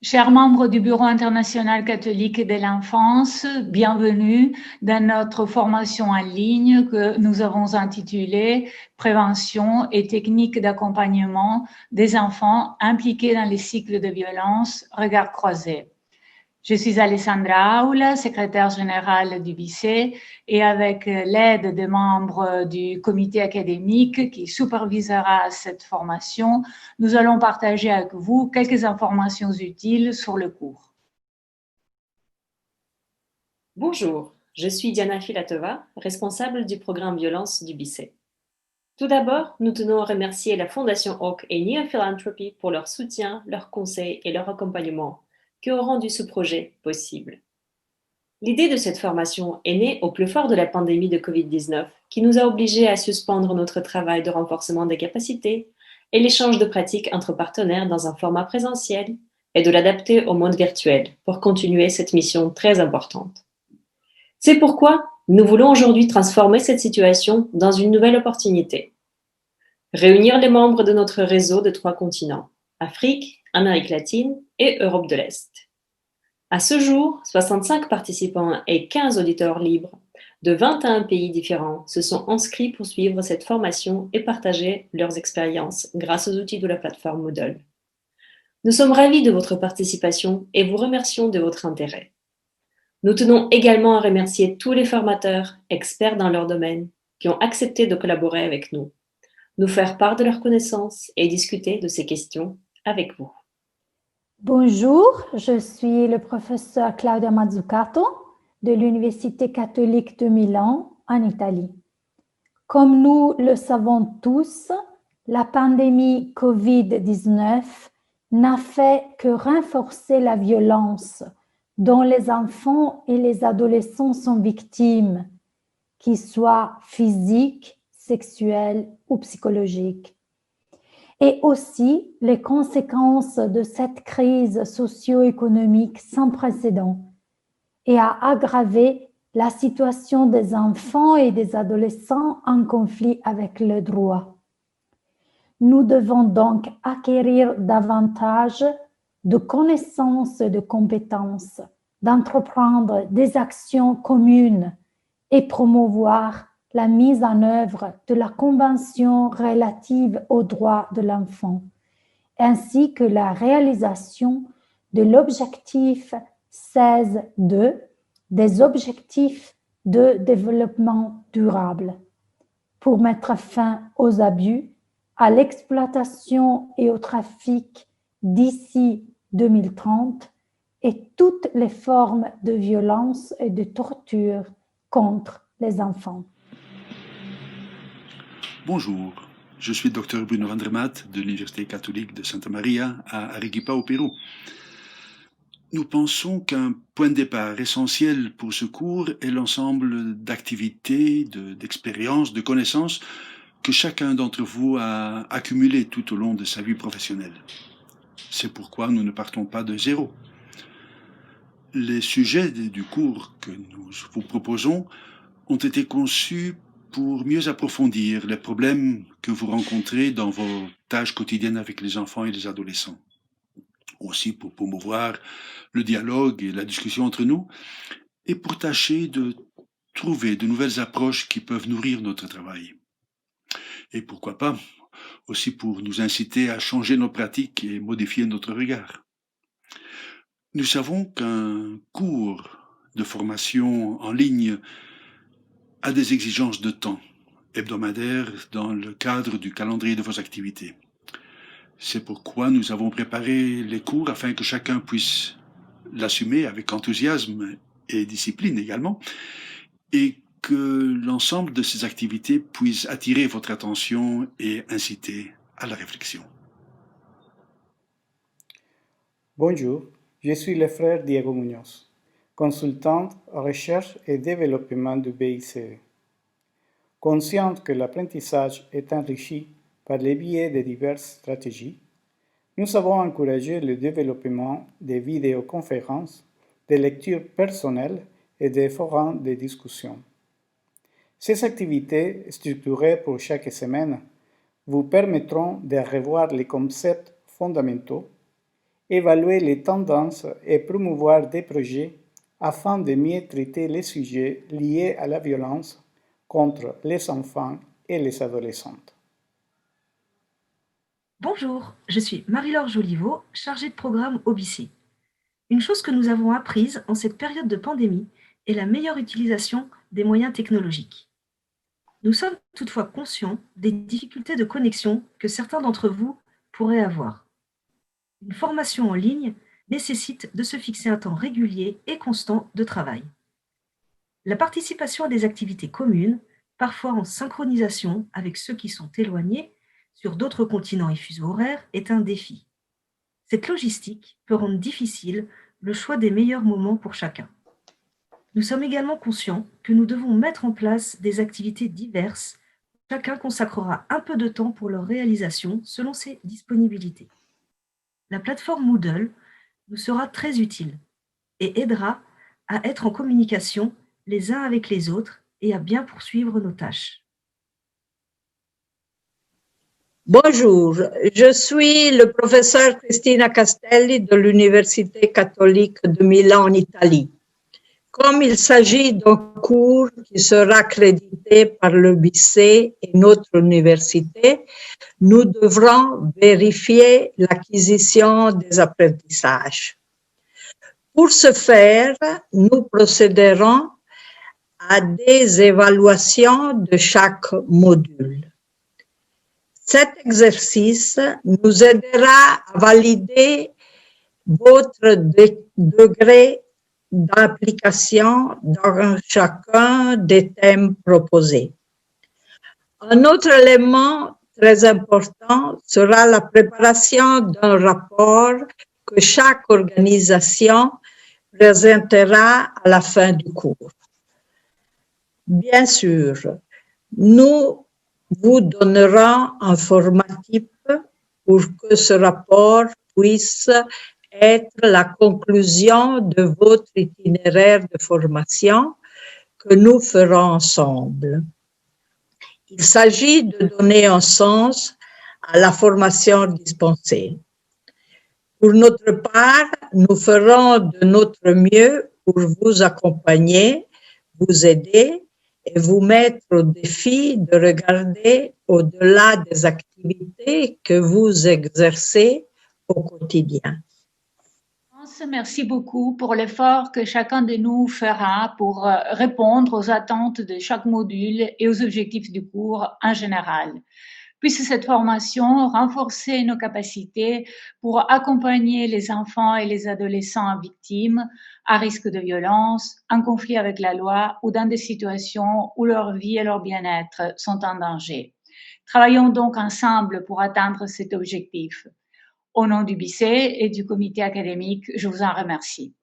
Chers membres du Bureau international catholique de l'enfance, bienvenue dans notre formation en ligne que nous avons intitulée Prévention et techniques d'accompagnement des enfants impliqués dans les cycles de violence, regard croisé. Je suis Alessandra Aula, secrétaire générale du BICE, et avec l'aide des membres du comité académique qui supervisera cette formation, nous allons partager avec vous quelques informations utiles sur le cours. Bonjour, je suis Diana Filatova, responsable du programme violence du BICE. Tout d'abord, nous tenons à remercier la Fondation Hawk et Neo Philanthropy pour leur soutien, leurs conseils et leur accompagnement qui ont rendu ce projet possible. L'idée de cette formation est née au plus fort de la pandémie de Covid-19 qui nous a obligés à suspendre notre travail de renforcement des capacités et l'échange de pratiques entre partenaires dans un format présentiel et de l'adapter au monde virtuel pour continuer cette mission très importante. C'est pourquoi nous voulons aujourd'hui transformer cette situation dans une nouvelle opportunité. Réunir les membres de notre réseau de 3 continents, Afrique, Amérique latine et Europe de l'Est. À ce jour, 65 participants et 15 auditeurs libres de 21 pays différents se sont inscrits pour suivre cette formation et partager leurs expériences grâce aux outils de la plateforme Moodle. Nous sommes ravis de votre participation et vous remercions de votre intérêt. Nous tenons également à remercier tous les formateurs, experts dans leur domaine, qui ont accepté de collaborer avec nous faire part de leurs connaissances et discuter de ces questions avec vous. Bonjour, je suis le professeur Claudia Mazzucato de l'Université catholique de Milan en Italie. Comme nous le savons tous, la pandémie Covid-19 n'a fait que renforcer la violence dont les enfants et les adolescents sont victimes, qu'ils soient physiques, sexuelles ou psychologiques. Et aussi les conséquences de cette crise socio-économique sans précédent et a aggravé la situation des enfants et des adolescents en conflit avec le droit. Nous devons donc acquérir davantage de connaissances et de compétences, d'entreprendre des actions communes et promouvoir la mise en œuvre de la Convention relative aux droits de l'enfant, ainsi que la réalisation de l'objectif 16.2 des objectifs de développement durable pour mettre fin aux abus, à l'exploitation et au trafic d'ici 2030 et toutes les formes de violence et de torture contre les enfants. Bonjour, je suis Dr Bruno Vandermaat de l'Université catholique de Santa Maria à Arequipa au Pérou. Nous pensons qu'un point de départ essentiel pour ce cours est l'ensemble d'activités, d'expériences, de connaissances que chacun d'entre vous a accumulées tout au long de sa vie professionnelle. C'est pourquoi nous ne partons pas de zéro. Les sujets du cours que nous vous proposons ont été conçus pour mieux approfondir les problèmes que vous rencontrez dans vos tâches quotidiennes avec les enfants et les adolescents. Aussi pour promouvoir le dialogue et la discussion entre nous, et pour tâcher de trouver de nouvelles approches qui peuvent nourrir notre travail. Et pourquoi pas, aussi pour nous inciter à changer nos pratiques et modifier notre regard. Nous savons qu'un cours de formation en ligne a des exigences de temps hebdomadaires dans le cadre du calendrier de vos activités. C'est pourquoi nous avons préparé les cours afin que chacun puisse l'assumer avec enthousiasme et discipline également, et que l'ensemble de ces activités puissent attirer votre attention et inciter à la réflexion. Bonjour, je suis le frère Diego Muñoz, consultant en recherche et développement du BICE. Conscient que l'apprentissage est enrichi par le biais de diverses stratégies, nous avons encouragé le développement des vidéoconférences, des lectures personnelles et des forums de discussion. Ces activités structurées pour chaque semaine vous permettront de revoir les concepts fondamentaux évaluer les tendances et promouvoir des projets afin de mieux traiter les sujets liés à la violence contre les enfants et les adolescentes. Bonjour, je suis Marie-Laure Joliveau, chargée de programme au BICé. Une chose que nous avons apprise en cette période de pandémie est la meilleure utilisation des moyens technologiques. Nous sommes toutefois conscients des difficultés de connexion que certains d'entre vous pourraient avoir. Une formation en ligne nécessite de se fixer un temps régulier et constant de travail. La participation à des activités communes, parfois en synchronisation avec ceux qui sont éloignés sur d'autres continents et fuseaux horaires, est un défi. Cette logistique peut rendre difficile le choix des meilleurs moments pour chacun. Nous sommes également conscients que nous devons mettre en place des activités diverses. Chacun consacrera un peu de temps pour leur réalisation selon ses disponibilités. La plateforme Moodle nous sera très utile et aidera à être en communication les uns avec les autres et à bien poursuivre nos tâches. Bonjour, je suis le professeur Cristina Castelli de l'Université catholique de Milan en Italie. Comme il s'agit d'un cours qui sera accrédité par le BICé et notre université, nous devrons vérifier l'acquisition des apprentissages. Pour ce faire, nous procéderons à des évaluations de chaque module. Cet exercice nous aidera à valider votre degré d'application dans chacun des thèmes proposés. Un autre élément très important sera la préparation d'un rapport que chaque organisation présentera à la fin du cours. Bien sûr, nous vous donnerons un format type pour que ce rapport puisse être la conclusion de votre itinéraire de formation que nous ferons ensemble. Il s'agit de donner un sens à la formation dispensée. Pour notre part, nous ferons de notre mieux pour vous accompagner, vous aider et vous mettre au défi de regarder au-delà des activités que vous exercez au quotidien. Merci beaucoup pour l'effort que chacun de nous fera pour répondre aux attentes de chaque module et aux objectifs du cours en général. Puisse cette formation renforcer nos capacités pour accompagner les enfants et les adolescents victimes à risque de violence, en conflit avec la loi ou dans des situations où leur vie et leur bien-être sont en danger. Travaillons donc ensemble pour atteindre cet objectif. Au nom du BICé et du comité académique, je vous en remercie.